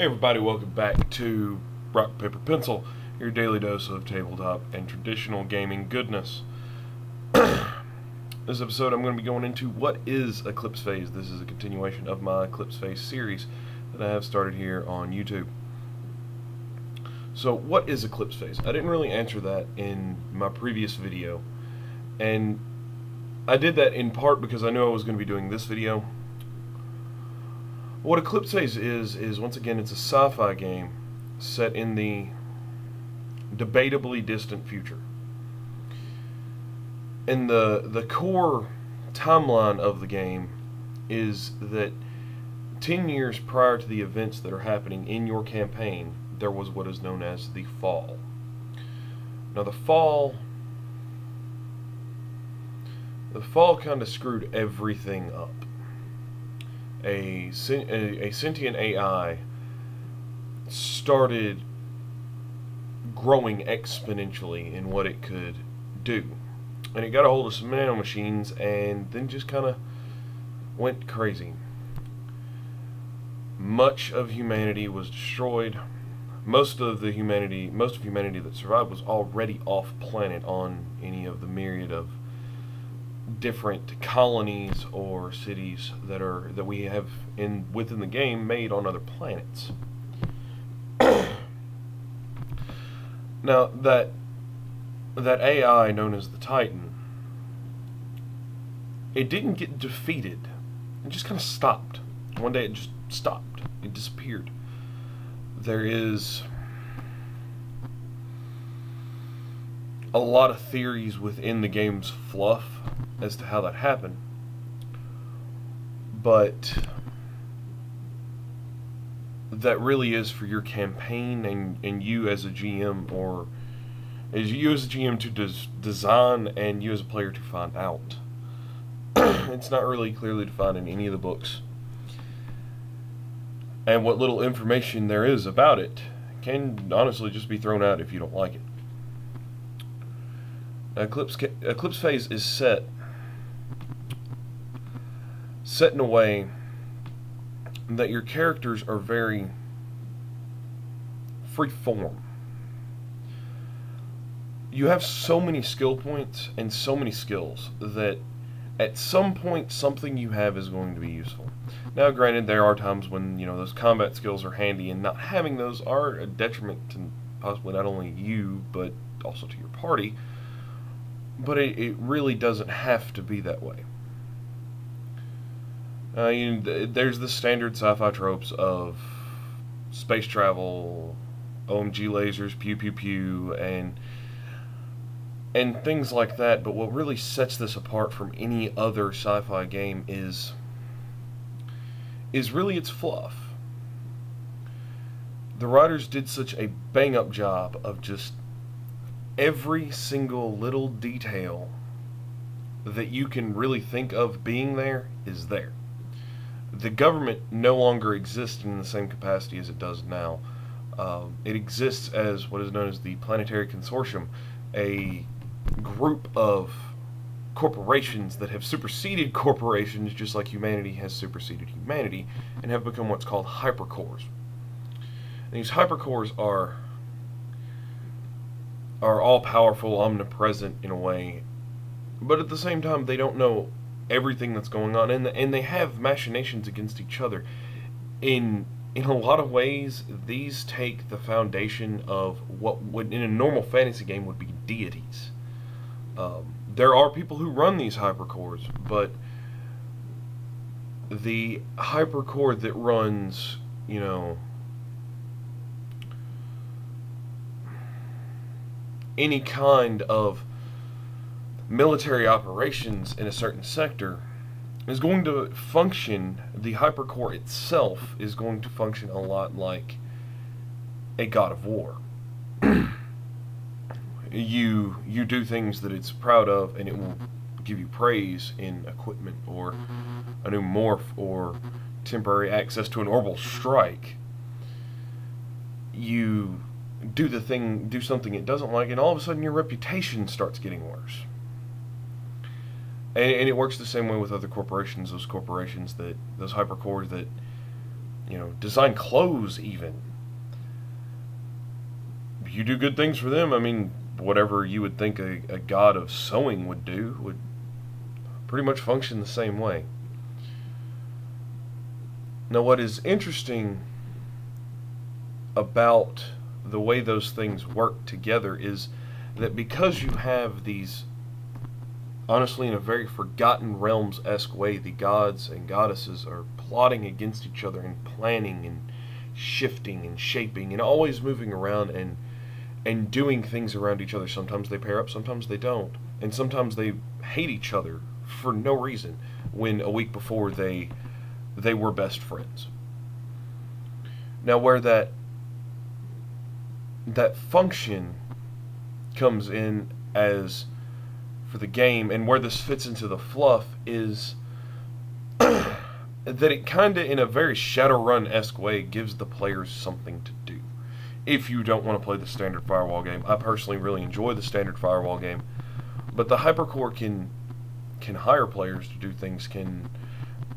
Hey everybody, welcome back to Rock, Paper, Pencil, your daily dose of tabletop and traditional gaming goodness. This episode I'm going to be going into what is Eclipse Phase. This is a continuation of my Eclipse Phase series that I have started here on YouTube. So what is Eclipse Phase? I didn't really answer that in my previous video, and I did that in part because I knew I was going to be doing this video. What Eclipse Phase is once again, it's a sci-fi game set in the debatably distant future. And the core timeline of the game is that 10 years prior to the events that are happening in your campaign, there was what is known as the Fall. Now the Fall kind of screwed everything up. A sentient AI started growing exponentially in what it could do. And it got a hold of some nanomachines and then just kind of went crazy. Much of humanity was destroyed. Most of humanity that survived was already off planet on any of the myriad of different colonies or cities that we have within the game made on other planets. Now that AI known as the Titan, it didn't get defeated. It just kind of stopped. One day it just stopped. It disappeared. There is a lot of theories within the game's fluff as to how that happened, but that really is for your campaign and you as a GM, or as you as a GM to design and you as a player to find out. It's not really clearly defined in any of the books, and what little information there is about it can honestly just be thrown out if you don't like it. Eclipse Phase is set in a way that your characters are very free form. You have so many skill points and so many skills that at some point something you have is going to be useful. Now granted, there are times when those combat skills are handy, and not having those are a detriment to possibly not only you but also to your party. But it really doesn't have to be that way. There's the standard sci-fi tropes of space travel, OMG lasers, pew pew pew, and things like that. But what really sets this apart from any other sci-fi game is really its fluff. The writers did such a bang-up job of just every single little detail that you can really think of being there is there. The government no longer exists in the same capacity as it does now. It exists as what is known as the Planetary Consortium, a group of corporations that have superseded corporations, just like humanity has superseded humanity, and have become what's called hypercores. And these hypercores are all-powerful, omnipresent in a way, but at the same time they don't know everything that's going on, and they have machinations against each other. In a lot of ways, these take the foundation of what would in a normal fantasy game would be deities. There are people who run these hypercores, but the hypercore that runs, any kind of military operations in a certain sector is going to function, the hypercore itself is going to function a lot like a god of war. You do things that it's proud of, and it will give you praise in equipment or a new morph or temporary access to an orbital strike. You do something it doesn't like, and all of a sudden your reputation starts getting worse. And it works the same way with other corporations, those hypercores that design clothes even. You do good things for them. I mean, whatever you would think a god of sewing would do would pretty much function the same way. Now, what is interesting about the way those things work together is that because you have these, honestly, in a very Forgotten Realms-esque way, the gods and goddesses are plotting against each other and planning and shifting and shaping and always moving around and doing things around each other. Sometimes they pair up, sometimes they don't. And sometimes they hate each other for no reason when a week before they were best friends. Now, where that function comes in as for the game, and where this fits into the fluff, is that it kind of, in a very Shadowrun-esque way, gives the players something to do. If you don't want to play the standard Firewall game, I personally really enjoy the standard Firewall game, but the Hypercorp can hire players to do things, can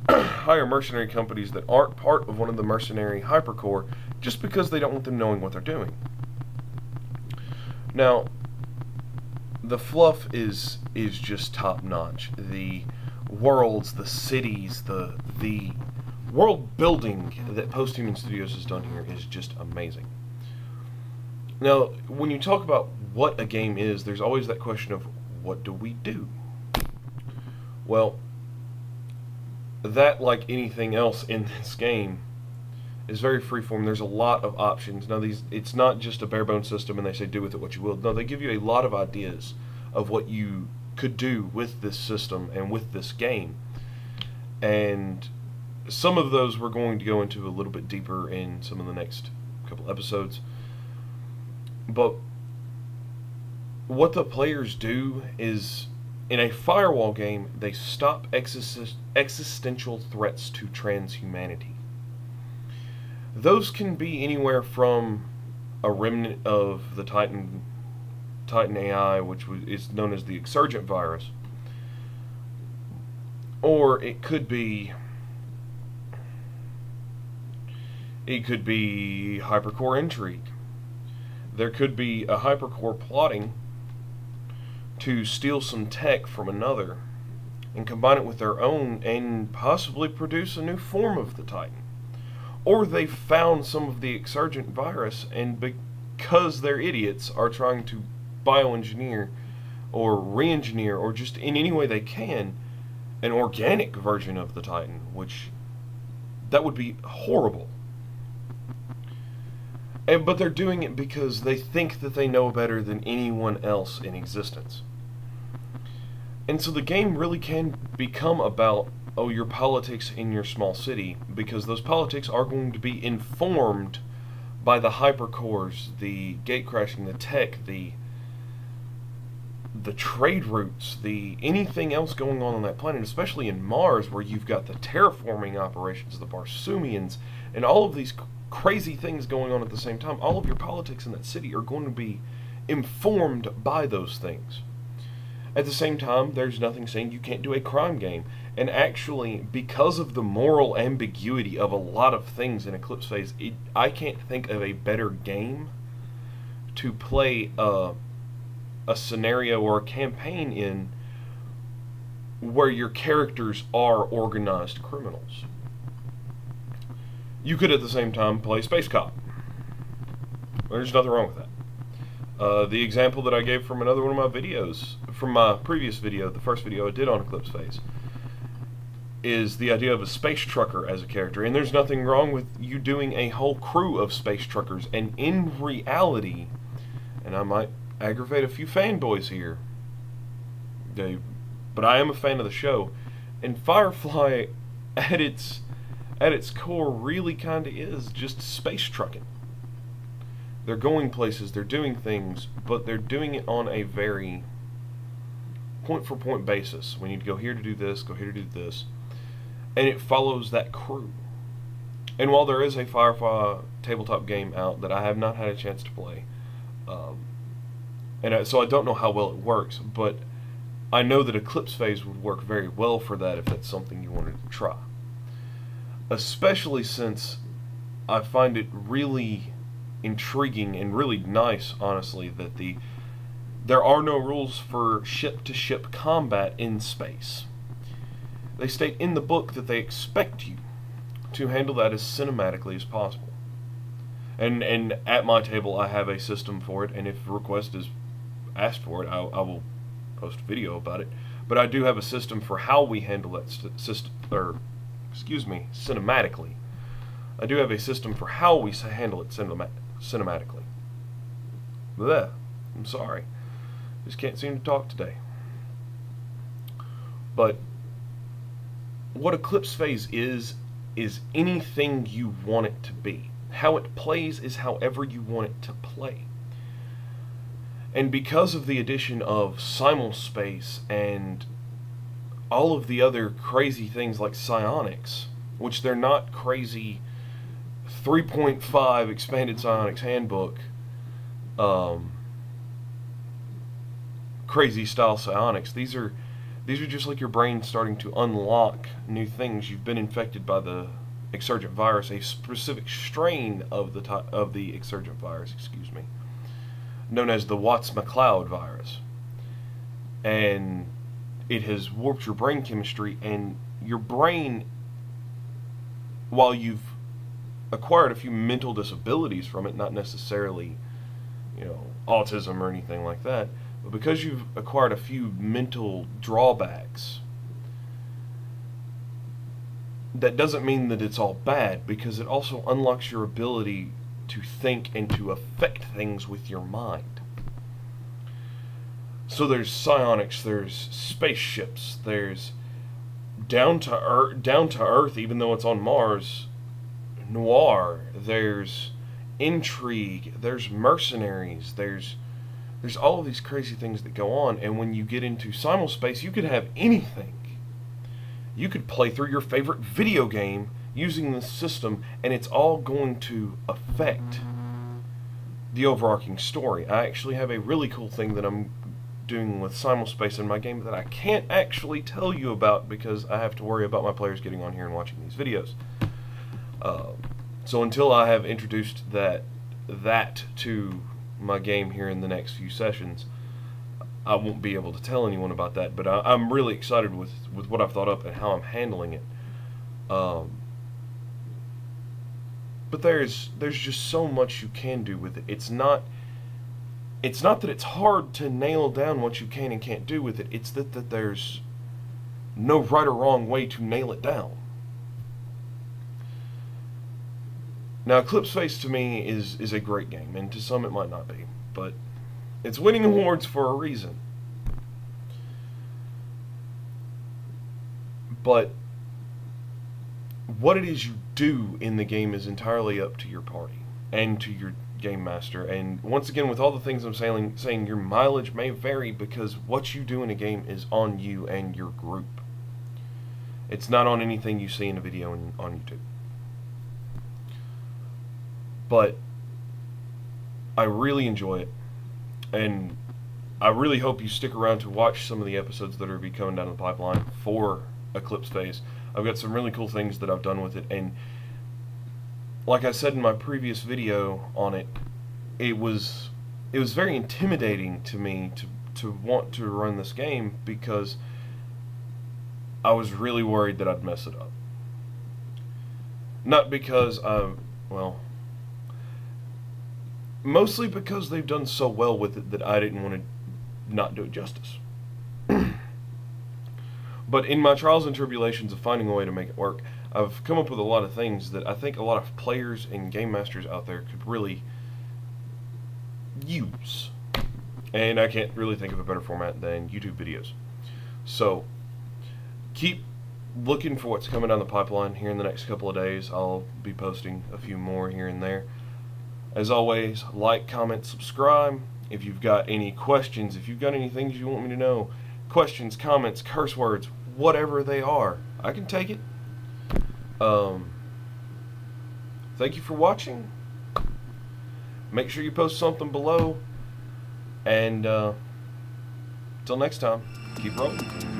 hire mercenary companies that aren't part of one of the mercenary Hypercorp just because they don't want them knowing what they're doing. Now, the fluff is just top notch. The worlds, the cities, the world building that Post-Human Studios has done here is just amazing. Now, when you talk about what a game is, there's always that question of, what do we do? Well, that, like anything else in this game, is very freeform. There's a lot of options. Now, it's not just a bare-bones system and they say do with it what you will. No, they give you a lot of ideas of what you could do with this system and with this game. And some of those we're going to go into a little bit deeper in some of the next couple episodes. But what the players do is, in a Firewall game, they stop existential threats to transhumanity. Those can be anywhere from a remnant of the Titan AI, which is known as the Exurgent virus, or it could be Hypercorp intrigue. There could be a Hypercorp plotting to steal some tech from another and combine it with their own and possibly produce a new form of the Titan. Or they found some of the Exurgent virus, and because they're idiots, are trying to bioengineer or re-engineer, or just in any way they can, an organic version of the Titan, which that would be horrible. But they're doing it because they think that they know better than anyone else in existence. And so the game really can become about, your politics in your small city, because those politics are going to be informed by the hypercores, the gatecrashing, the tech, the trade routes, anything else going on that planet, especially in Mars, where you've got the terraforming operations, the Barsoomians, and all of these crazy things going on at the same time. All of your politics in that city are going to be informed by those things. At the same time, there's nothing saying you can't do a crime game. And actually, because of the moral ambiguity of a lot of things in Eclipse Phase, I can't think of a better game to play a scenario or a campaign in where your characters are organized criminals. You could at the same time play Space Cop. There's nothing wrong with that. The example that I gave from another one of my videos, from my previous video, the first video I did on Eclipse Phase, is the idea of a space trucker as a character. And there's nothing wrong with you doing a whole crew of space truckers. And in reality, and I might aggravate a few fanboys here, but I am a fan of the show, and Firefly at its core really kind of is just space trucking. They're going places, they're doing things, but they're doing it on a very point-for-point basis. We need to go here to do this, go here to do this. And it follows that crew. And while there is a Firefly tabletop game out that I have not had a chance to play, so I don't know how well it works, but I know that Eclipse Phase would work very well for that if that's something you wanted to try. Especially since I find it really intriguing and really nice, honestly, that there are no rules for ship-to-ship combat in space. They state in the book that they expect you to handle that as cinematically as possible. And at my table I have a system for it, and if a request is asked for it, I will post a video about it. But I do have a system for how we handle that cinematically. I do have a system for how we handle it cinematically. Blech, I'm sorry. Just can't seem to talk today. But what Eclipse Phase is anything you want it to be. How it plays is however you want it to play. And because of the addition of simulspace and all of the other crazy things like Psionics, which they're not crazy 3.5 expanded Psionics handbook, crazy style Psionics. These are just like your brain starting to unlock new things. You've been infected by the exsurgent virus, a specific strain of the exsurgent virus, known as the Watts-McLeod virus, and it has warped your brain chemistry. And your brain, while you've acquired a few mental disabilities from it, not necessarily, autism or anything like that, but because you've acquired a few mental drawbacks, that doesn't mean that it's all bad, because it also unlocks your ability to think and to affect things with your mind. So there's psionics, there's spaceships, there's down to earth, even though it's on Mars, noir, there's intrigue, there's mercenaries, there's all of these crazy things that go on. And when you get into simulspace, you could have anything. You could play through your favorite video game using this system, and it's all going to affect the overarching story. I actually have a really cool thing that I'm doing with simulspace in my game that I can't actually tell you about because I have to worry about my players getting on here and watching these videos. So until I have introduced that to my game here in the next few sessions, I won't be able to tell anyone about that. But I'm really excited with what I've thought up and how I'm handling it. But there's just so much you can do with it. It's not that it's hard to nail down what you can and can't do with it. It's that there's no right or wrong way to nail it down. Now, Eclipse Phase to me is a great game, and to some it might not be, but it's winning awards for a reason. But what it is you do in the game is entirely up to your party and to your game master. And once again, with all the things I'm saying, your mileage may vary because what you do in a game is on you and your group. It's not on anything you see in a video on YouTube. But I really enjoy it, and I really hope you stick around to watch some of the episodes that are be coming down the pipeline for Eclipse Phase. I've got some really cool things that I've done with it, and like I said in my previous video on it, it was very intimidating to me to want to run this game because I was really worried that I'd mess it up. Not because mostly because they've done so well with it that I didn't want to not do it justice. But in my trials and tribulations of finding a way to make it work, I've come up with a lot of things that I think a lot of players and game masters out there could really use. And I can't really think of a better format than YouTube videos. So keep looking for what's coming down the pipeline here in the next couple of days. I'll be posting a few more here and there. As always, like, comment, subscribe. If you've got any questions, if you've got any things you want me to know, questions, comments, curse words, whatever they are, I can take it. Thank you for watching. Make sure you post something below. And until next time, keep rolling.